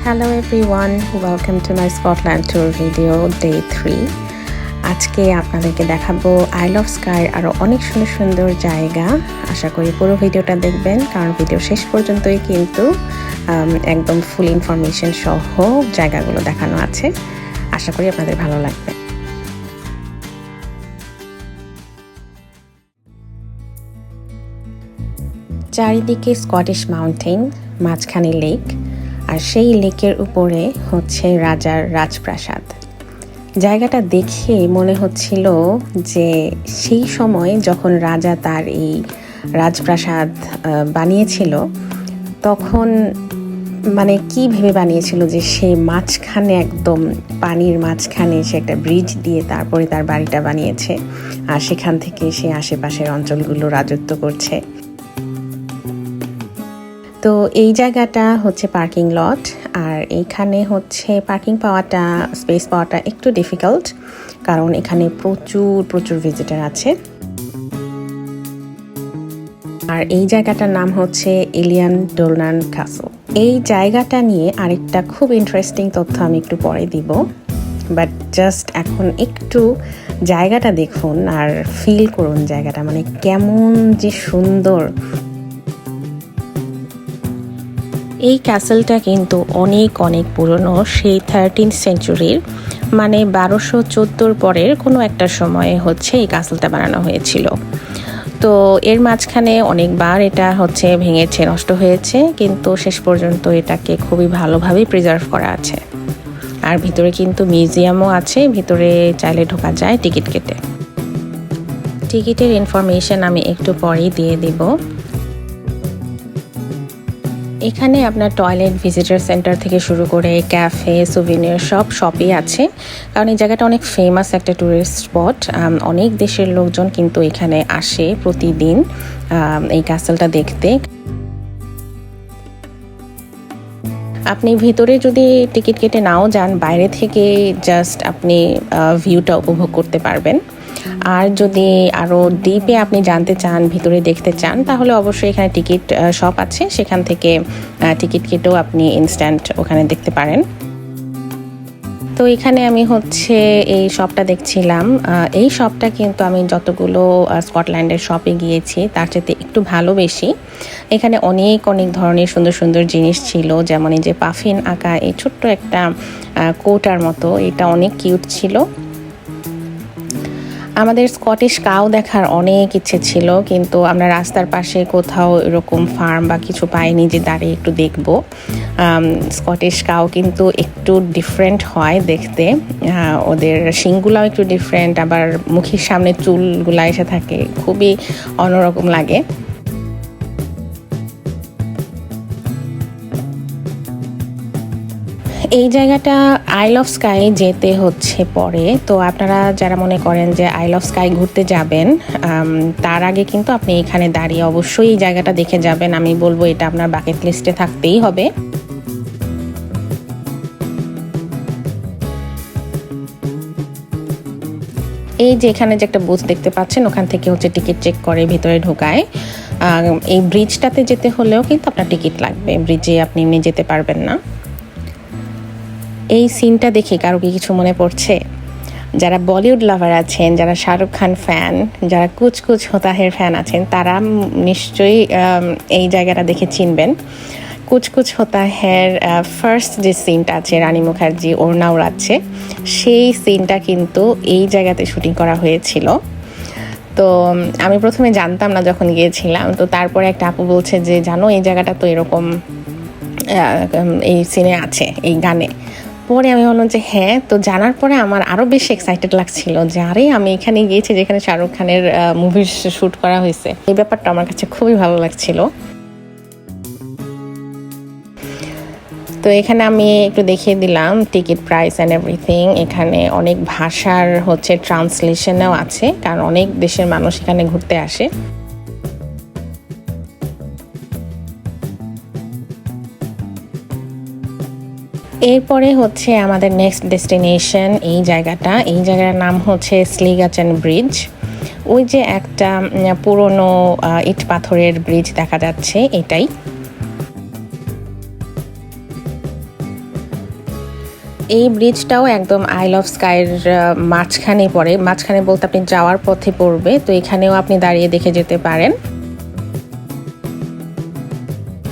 Hello everyone, welcome to my Scotland tour video day 3. আজকে আপনাদেরকে দেখাবো আইল অফ স্কাই আরো অনেক সুন্দর সুন্দর জায়গা। আশা করি পুরো ভিডিওটা দেখবেন কারণ ভিডিও শেষ পর্যন্তই কিন্তু একদম ফুল ইনফরমেশন সহ জায়গাগুলো দেখানো আছে। আশা করি আপনাদের ভালো লাগবে। চারিদিকে স্কটিশ মাউন্টেন, মাঝখানে লেক, আর সেই লেকের উপরে হচ্ছে রাজার রাজপ্রাসাদ। জায়গাটা দেখে মনে হচ্ছিল যে সেই সময় যখন রাজা তার এই রাজপ্রাসাদ বানিয়েছিল তখন মানে কি ভেবে বানিয়েছিল যে সেই মাঝখানে একদম পানির মাঝখানে সে একটা ব্রিজ দিয়ে তারপরে তার বাড়িটা বানিয়েছে আর সেখান থেকে সে আশেপাশের অঞ্চলগুলো রাজত্ব করছে। তো এই জায়গাটা হচ্ছে পার্কিং লট, আর এইখানে হচ্ছে পার্কিং স্পেস পাওয়াটা একটু ডিফিকাল্ট কারণ এখানে প্রচুর ভিজিটার আছে। আর এই জায়গাটার নাম হচ্ছে এলিয়ান ডোলনান ক্যাসল। এই জায়গাটা নিয়ে আরেকটা খুব ইন্টারেস্টিং তথ্য আমি একটু পরে দিব, বাট জাস্ট এখন একটু জায়গাটা দেখুন আর ফিল করুন জায়গাটা মানে কেমন যে সুন্দর। এই ক্যাসেলটা কিন্তু অনেক পুরনো, সেই 13th সেঞ্চুরির, মানে 1214 পরের কোনো একটা সময়ে হচ্ছে এই ক্যাসেলটা বানানো হয়েছিল। তো এর মাঝখানে অনেকবার এটা হচ্ছে ভেঙেছে, নষ্ট হয়েছে, কিন্তু শেষ পর্যন্ত এটাকে খুবই ভালোভাবে প্রিজার্ভ করা আছে। আর ভিতরে কিন্তু মিউজিয়ামও আছে, ভিতরে চাইলে ঢোকা যায় টিকিট কেটে। টিকিটের ইনফরমেশন আমি একটু পরেই দিয়ে দিব। এখানে আপনার টয়লেট, ভিজিটার সেন্টার থেকে শুরু করে ক্যাফে, সুভিনিয়ার সব শপই আছে কারণ এই জায়গাটা অনেক ফেমাস একটা ট্যুরিস্ট স্পট। অনেক দেশের লোকজন কিন্তু এখানে আসে প্রতিদিন এই ক্যাসেলটা দেখতে। আপনি ভিতরে যদি টিকিট কেটে নাও যান, বাইরে থেকে জাস্ট আপনি ভিউটা উপভোগ করতে পারবেন। আর যদি আরও ডিপে আপনি জানতে চান, ভিতরে দেখতে চান, তাহলে অবশ্যই এখানে টিকিট শপ আছে, সেখান থেকে টিকিট কেটেও আপনি ইনস্ট্যান্ট ওখানে দেখতে পারেন। তো এখানে আমি হচ্ছে এই শপটা দেখছিলাম। এই শপটা কিন্তু আমি যতগুলো স্কটল্যান্ডের শপে গিয়েছি তার চাইতে একটু ভালো বেশি। এখানে অনেক ধরনের সুন্দর জিনিস ছিল, যেমন এই যে পাফিন আঁকা এই ছোট্ট একটা কোটার মতো, এটা অনেক কিউট ছিল। আমাদের স্কটিশ কাউ দেখার অনেক ইচ্ছে ছিল, কিন্তু আমরা রাস্তার পাশে কোথাও এরকম ফার্ম বা কিছু পাইনি যে দাঁড়িয়ে একটু দেখব। স্কটিশ কাউ কিন্তু একটু ডিফারেন্ট হয় দেখতে, ওদের শিংগুলাও একটু ডিফারেন্ট, আবার মুখের সামনে চুলগুলা এসে থাকে, খুবই অন্যরকম লাগে। এই জায়গাটা আইল অফ স্কাই যেতে হচ্ছে পরে। তো আপনারা যারা মনে করেন যে আইল অফ স্কাই ঘুরতে যাবেন, তার আগে কিন্তু আপনি এখানে দাঁড়িয়ে অবশ্যই এই জায়গাটা দেখে যাবেন। আমি বলবো এটা আপনার বাকেট লিস্টে থাকতেই হবে। এই যে এখানে যে একটা বুথ দেখতে পাচ্ছেন, ওখান থেকে হচ্ছে টিকিট চেক করে ভিতরে ঢোকায়। এই ব্রিজটাতে যেতে হলেও কিন্তু আপনার টিকিট লাগবে, ব্রিজে আপনি এমনি যেতে পারবেন না। এই সিনটা দেখে কারো কি কিছু মনে পড়ছে? যারা বলিউড লাভার আছেন, যারা শাহরুখ খান ফ্যান, যারা কুছ কুছ হোতা হ্যার ফ্যান আছেন, তারা নিশ্চয়ই এই জায়গাটা দেখে চিনবেন। কুছ কুছ হোতা হ্যার ফার্স্ট যে সিনটা আছে, রানী মুখার্জি ওড়না ওড়াচ্ছে, সেই সিনটা কিন্তু এই জায়গাতে শুটিং করা হয়েছিল। তো আমি প্রথমে জানতাম না যখন গিয়েছিলাম, তো তারপরে একটা আপু বলছে যে জানো এই জায়গাটা তো এরকম এই সিনে আছে, এই গানে। পরে আমি বললাম যে হ্যাঁ। তো জানার পরে আমার আরও বেশি এক্সাইটেড লাগছিল যে আরে আমি এখানে গিয়েছি যেখানে শাহরুখ খানের মুভি শ্যুট করা হয়েছে। এই ব্যাপারটা আমার কাছে খুবই ভালো লাগছিল। তো এখানে আমি একটু দেখিয়ে দিলাম টিকিট প্রাইস অ্যান্ড এভরিথিং। এখানে অনেক ভাষার হচ্ছে ট্রান্সলেশনও আছে কারণ অনেক দেশের মানুষ এখানে ঘুরতে আসে। এরপরে হচ্ছে আমাদের নেক্সট ডেস্টিনেশন এই জায়গাটার নাম হচ্ছে স্লিগাচেন ব্রিজ। ওই যে একটা পুরনো ইট পাথরের ব্রিজ দেখা যাচ্ছে, এটাই। এই ব্রিজটাও একদম আইল অফ স্কাইয়ের মাঝখানে পড়ে, মাঝখানে বলতে আপনি যাওয়ার পথে পড়বে, তো এখানেও আপনি দাঁড়িয়ে দেখে যেতে পারেন।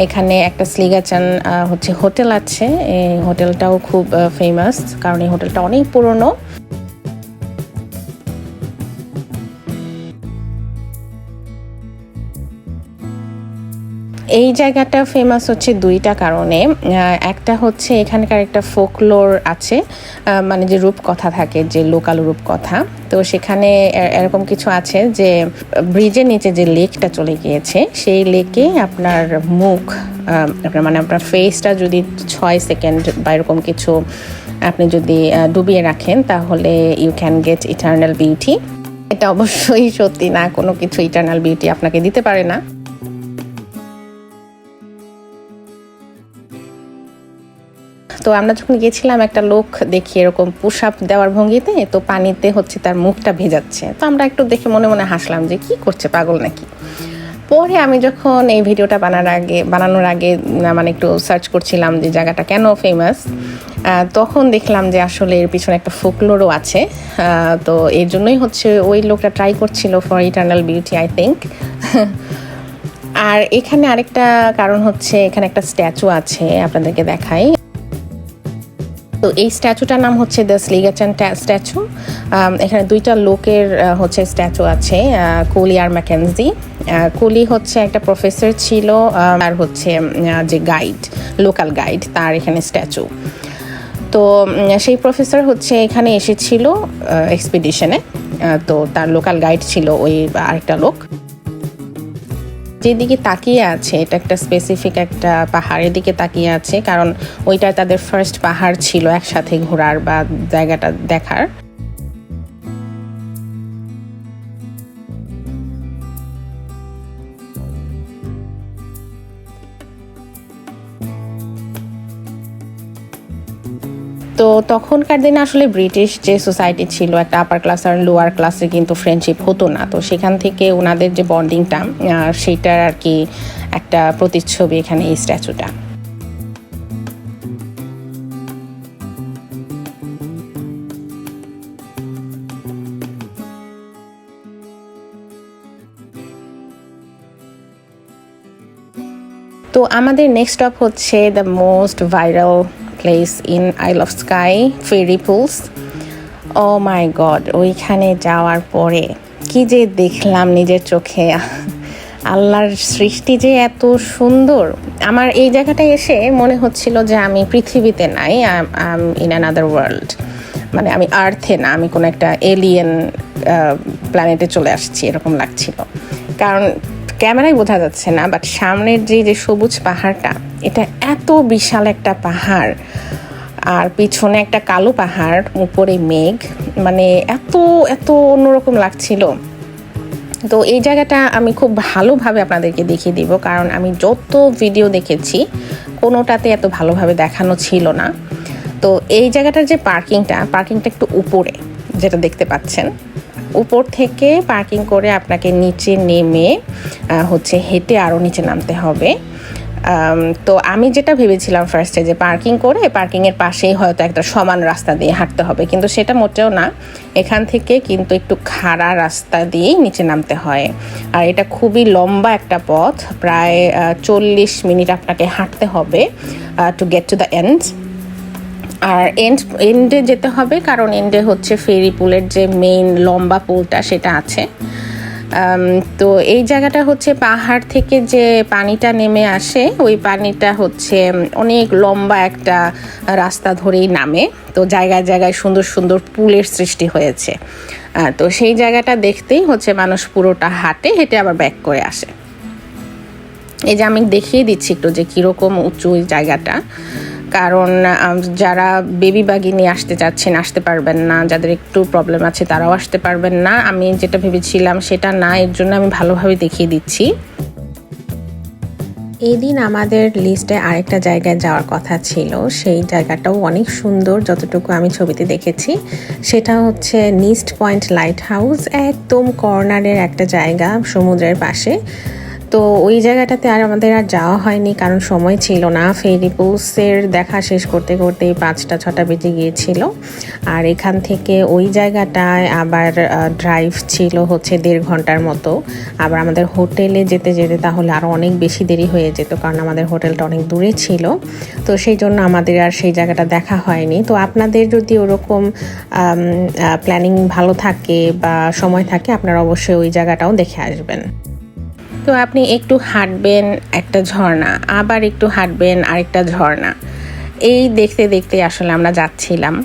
এখানে একটা স্লিগাচান হচ্ছে হোটেল আছে, এই হোটেলটাও খুব ফেমাস কারণ এই হোটেলটা অনেক পুরনো। এই জায়গাটা ফেমাস হচ্ছে দুইটা কারণে। একটা হচ্ছে এখানকার একটা ফোকলোর আছে, মানে যে রূপকথা থাকে, যে লোকাল রূপকথা। তো সেখানে এরকম কিছু আছে যে ব্রিজের নিচে যে লেকটা চলে গিয়েছে, সেই লেকে আপনার মুখ, আপনার মানে আপনার ফেসটা যদি 6 সেকেন্ড বা এরকম কিছু আপনি যদি ডুবিয়ে রাখেন, তাহলে you can get eternal beauty. এটা অবশ্যই সত্যি না, কোনো কিছু ইটার্নাল বিউটি আপনাকে দিতে পারে না। তো আমরা যখন গিয়েছিলাম, একটা লোক দেখি এরকম পুশ আপ দেওয়ার ভঙ্গিতে, তো পানিতে হচ্ছে তার মুখটা ভেজাচ্ছে। তো আমরা একটু দেখে মনে মনে হাসলাম যে কি করছে, পাগল নাকি। পরে আমি যখন এই ভিডিওটা বানানোর আগে মানে একটু সার্চ করছিলাম যে জায়গাটা কেন ফেমাস, তখন দেখলাম যে আসলে এর পিছনে একটা ফোকলোরও আছে। তো এর জন্যই হচ্ছে ওই লোকটা ট্রাই করছিল for eternal beauty, I think. আর এখানে আরেকটা কারণ হচ্ছে এখানে একটা স্ট্যাচু আছে, আপনাদেরকে দেখাই। তো এই স্ট্যাচুটার নাম হচ্ছে দ্য স্লিগাচান স্ট্যাচু। এখানে দুইটা লোকের হচ্ছে স্ট্যাচু আছে, কোলি আর ম্যাকেনজি। কোলি হচ্ছে একটা প্রফেসর ছিল, আর হচ্ছে যে গাইড, লোকাল গাইড, তার এখানে স্ট্যাচু। তো সেই প্রফেসর হচ্ছে এখানে এসেছিল এক্সপিডিশনে, তো তার লোকাল গাইড ছিল ওই আরেকটা লোক। যেদিকে তাকিয়ে আছে এটা একটা স্পেসিফিক একটা পাহাড়ের দিকে তাকিয়ে আছে, কারণ ওইটা তাদের ফার্স্ট পাহাড় ছিল একসাথে ঘোরার বা জায়গাটা দেখার। তো তখনকার দিনে আসলে ব্রিটিশ যে সোসাইটি ছিল, একটা আপার ক্লাস আর লোয়ার ক্লাসে কিন্তু ফ্রেন্ডশিপ হতো না। তো সেখান থেকে ওনাদের যে বন্ডিংটা, সেটার আর কি একটা প্রতিচ্ছবি এখানে এই স্ট্যাচুটা। তো আমাদের নেক্সট স্টপ হচ্ছে the most viral place in Isle of Skye, Fairy Pools. Oh my God, ওইখানে যাওয়ার পরে কি যে দেখলাম নিজের চোখে, আল্লাহর সৃষ্টি যে এত সুন্দর। আমার এই জায়গাটায় এসে মনে হচ্ছিল যে আমি পৃথিবীতে নাই, ইন অ্যানাদার ওয়ার্ল্ড, মানে আমি আর্থে না, আমি কোনো একটা এলিয়েন প্ল্যানেটে চলে আসছি এরকম লাগছিল। কারণ ক্যামেরায় বোঝা যাচ্ছে না, বাট সামনের যে সবুজ পাহাড়টা, এটা এত বিশাল একটা পাহাড়, আর পিছনে একটা কালো পাহাড়, উপরে মেঘ, মানে এত এত অন্যরকম লাগছিল। তো এই জায়গাটা আমি খুব ভালোভাবে আপনাদেরকে দেখিয়ে দিব, কারণ আমি যত ভিডিও দেখেছি কোনোটাতে এত ভালোভাবে দেখানো ছিল না। তো এই জায়গাটার যে পার্কিংটা একটু উপরে, যেটা দেখতে পাচ্ছেন, উপর থেকে পার্কিং করে আপনাকে নিচে নেমে হচ্ছে হেঁটে আরও নিচে নামতে হবে। তো আমি যেটা ভেবেছিলাম ফার্স্টে যে পার্কিং করে পার্কিংয়ের পাশেই হয়তো একটা সমান রাস্তা দিয়ে হাঁটতে হবে, কিন্তু সেটা মোটেও না। এখান থেকে কিন্তু একটু খাড়া রাস্তা দিয়েই নিচে নামতে হয়, আর এটা খুবই লম্বা একটা পথ, প্রায় 40 মিনিট আপনাকে হাঁটতে হবে to get to the end. আর এন্ডে যেতে হবে, কারণ এন্ডে হচ্ছে ফেরি পুলের যে মেইন লম্বা পুলটা সেটা আছে। তো এই জায়গাটা হচ্ছে পাহাড় থেকে যে পানিটা নেমে আসে, ওই পানিটা হচ্ছে অনেক লম্বা একটা রাস্তা ধরেই নামে। তো জায়গায় জায়গায় সুন্দর সুন্দর পুলের সৃষ্টি হয়েছে। তো সেই জায়গাটা দেখতেই হচ্ছে মানুষ পুরোটা হেঁটে আবার ব্যাক করে আসে। এই যে আমি দেখিয়ে দিচ্ছি একটু যে কীরকম উঁচু এই জায়গাটা, কারণ যারা বেবি বাগি নিয়ে আসতে চাচ্ছেন আসতে পারবেন না, যাদের একটু প্রবলেম আছে তারাও আসতে পারবেন না। আমি যেটা ভেবেছিলাম সেটা না, এর জন্য আমি ভালোভাবে দেখিয়ে দিচ্ছি। এই দিন আমাদের লিস্টে আরেকটা জায়গায় যাওয়ার কথা ছিল, সেই জায়গাটাও অনেক সুন্দর যতটুকু আমি ছবিতে দেখেছি। সেটা হচ্ছে নিস্ট পয়েন্ট লাইট হাউস, একদম কর্নারের একটা জায়গা সমুদ্রের পাশে। তো ওই জায়গাটাতে আর আমাদের আর যাওয়া হয়নি, কারণ সময় ছিল না। ফেরি পুলসের দেখা শেষ করতে করতে 5টা-6টা বেজে গিয়েছিল। আর এখান থেকে ওই জায়গাটায় আবার ড্রাইভ ছিল হচ্ছে 1.5 ঘন্টার মতো। আবার আমাদের হোটেলে যেতে যেতে তাহলে আরও অনেক বেশি দেরি হয়ে যেত, কারণ আমাদের হোটেলটা অনেক দূরে ছিল। তো সেই জন্য আমাদের আর সেই জায়গাটা দেখা হয়নি। তো আপনাদের যদি ওরকম প্ল্যানিং ভালো থাকে বা সময় থাকে, আপনারা অবশ্যই ওই জায়গাটাও দেখে আসবেন। তো আপনি একটু হাঁটবেন একটা ঝর্ণা, আবার একটু হাঁটবেন আরেকটা ঝর্ণা, এই দেখতে দেখতে আসলে আমরা যাচ্ছিলাম।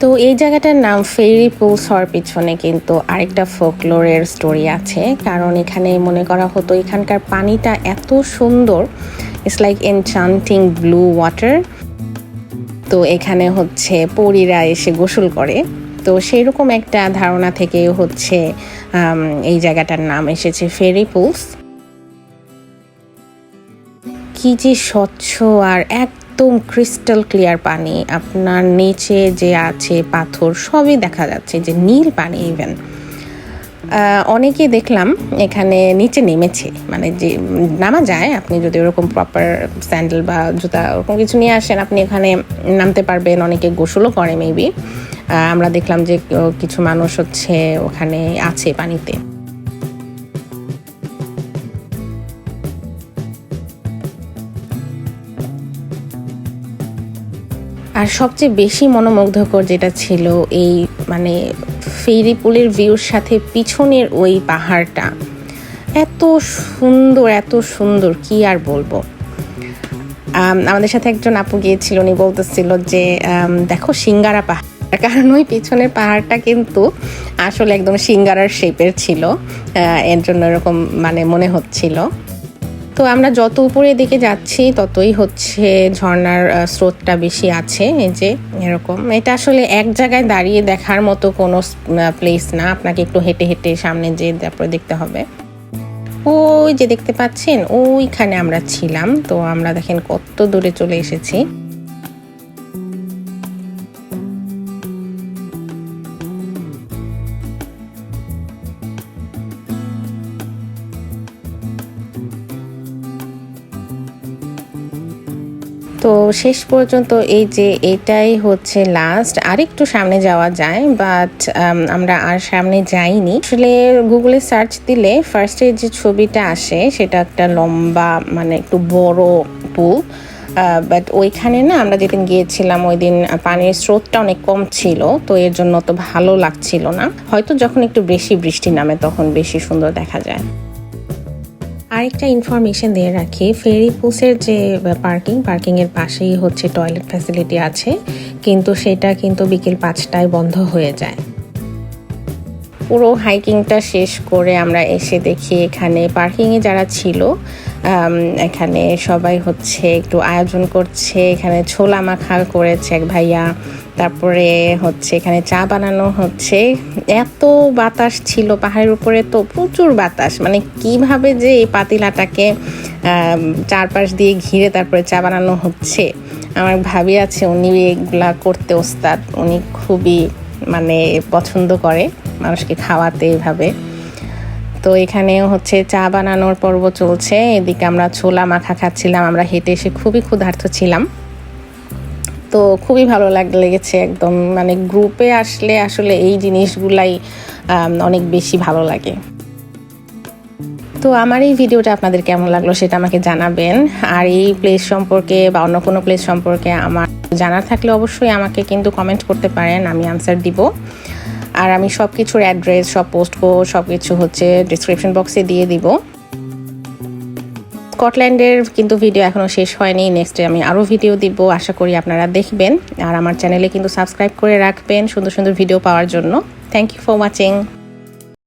তো এই জায়গাটার নাম ফেরি পুলস হওয়ার পিছনে কিন্তু আরেকটা ফোকলোরের স্টোরি আছে, কারণ এখানে মনে করা হতো এখানকার পানিটা এত সুন্দর, ইটস লাইক এনচান্টিং ব্লু ওয়াটার। তো এখানে হচ্ছে পরীরা এসে গোসল করে। তো সেইরকম একটা ধারণা থেকে হচ্ছে এই জায়গাটার নাম এসেছে ফেরি পুলস। কি যে স্বচ্ছ আর একদম ক্রিস্টাল ক্লিয়ার পানি, আপনার নিচে যে আছে পাথর সবই দেখা যাচ্ছে, যে নীল পানি। ইভেন অনেকে দেখলাম এখানে নিচে নেমেছে, মানে যে নামা যায়, আপনি যদি ওরকম প্রপার স্যান্ডেল বা জুতা ওরকম কিছু নিয়ে আসেন, আপনি এখানে নামতে পারবেন। অনেকে গোসলও করে মেবি। আমরা দেখলাম যে কিছু মানুষ হচ্ছে ওখানে আছে পানিতে। আর সবচেয়ে বেশি মনোমুগ্ধকর যেটা ছিল এই মানে ফেরি পুলের ভিউর সাথে পিছনের ওই পাহাড়টা এত সুন্দর, এত সুন্দর, কি আর বলবো। আমাদের সাথে একজন আপু গিয়েছিল, উনি বলতেছিল যে দেখো সিঙ্গারা পাহাড়, কারণ ওই পিছনের পাহাড়টা কিন্তু আসলে একদম সিঙ্গারার শেপের ছিল, এর জন্য এরকম মানে মনে হচ্ছিল। তো আমরা যত উপরের দিকে যাচ্ছি ততই হচ্ছে ঝর্ণার স্রোতটা বেশি আছে। এই যে এরকম, এটা আসলে এক জায়গায় দাঁড়িয়ে দেখার মতো কোনো প্লেস না, আপনাকে একটু হেঁটে হেঁটে সামনে যেয়ে তারপরে দেখতে হবে। ওই যে দেখতে পাচ্ছেন, ওইখানে আমরা ছিলাম। তো আমরা দেখেন কত দূরে চলে এসেছি। তো শেষ পর্যন্ত এই যে এটাই হচ্ছে লাস্ট, আরেকটু সামনে যাওয়া যায়, বাট আমরা আর সামনে যাইনি। আসলে গুগলে সার্চ দিলে ফার্স্টে যে ছবিটা আসে সেটা একটা লম্বা মানে একটু বড় পুল, বাট ওইখানে না আমরা যেদিন গিয়েছিলাম ওই দিন পানির স্রোতটা অনেক কম ছিল, তো এর জন্য তো ভালো লাগছিল না। হয়তো যখন একটু বেশি বৃষ্টি নামে তখন বেশি সুন্দর দেখা যায়। আরেকটা ইনফরমেশন দিয়ে রাখি, ফেরি পুলসের যে পার্কিংয়ের পাশেই হচ্ছে টয়লেট ফ্যাসিলিটি আছে, কিন্তু সেটা কিন্তু বিকেল 5টায় বন্ধ হয়ে যায়। পুরো হাইকিংটা শেষ করে আমরা এসে দেখি এখানে পার্কিংয়ে যারা ছিল এখানে সবাই হচ্ছে একটু আয়োজন করছে। এখানে ছোলা মাখা করেছে এক ভাইয়া, তারপরে হচ্ছে এখানে চা বানানো হচ্ছে। এত বাতাস ছিল পাহাড়ের উপরে, তো প্রচুর বাতাস, মানে কিভাবে যে এই পাতিলাটাকে চারপাশ দিয়ে ঘিরে তারপরে চা বানানো হচ্ছে। আমার ভাবি আছে, উনি এগুলা করতে ওস্তাদ, উনি খুবই মানে পছন্দ করে মানুষকে খাওয়াতে এভাবে। তো এখানে হচ্ছে চা বানানোর পর্ব চলছে, এদিকে আমরা ছোলা মাখা খাচ্ছিলাম। আমরা হেঁটে এসে খুবই ক্ষুধার্ত ছিলাম, তো খুবই ভালো লেগেছে একদম। মানে গ্রুপে আসলে আসলে এই জিনিসগুলাই অনেক বেশি ভালো লাগে। তো আমার এই ভিডিওটা আপনাদের কেমন লাগলো সেটা আমাকে জানাবেন। আর এই প্লেস সম্পর্কে বা অন্য কোনো প্লেস সম্পর্কে আমার জানার থাকলে অবশ্যই আমাকে কিন্তু কমেন্ট করতে পারেন, আমি আনসার দিব। আর আমি সব কিছুর অ্যাড্রেস, সব পোস্ট কোড সব কিছু হচ্ছে ডিসক্রিপশন বক্সে দিয়ে দিব। স্কটল্যান্ডের কিন্তু ভিডিও এখনও শেষ হয়নি, নেক্সটে আমি আরও ভিডিও দিব, আশা করি আপনারা দেখবেন। আর আমার চ্যানেলে কিন্তু সাবস্ক্রাইব করে রাখবেন সুন্দর সুন্দর ভিডিও পাওয়ার জন্য। Thank you for watching.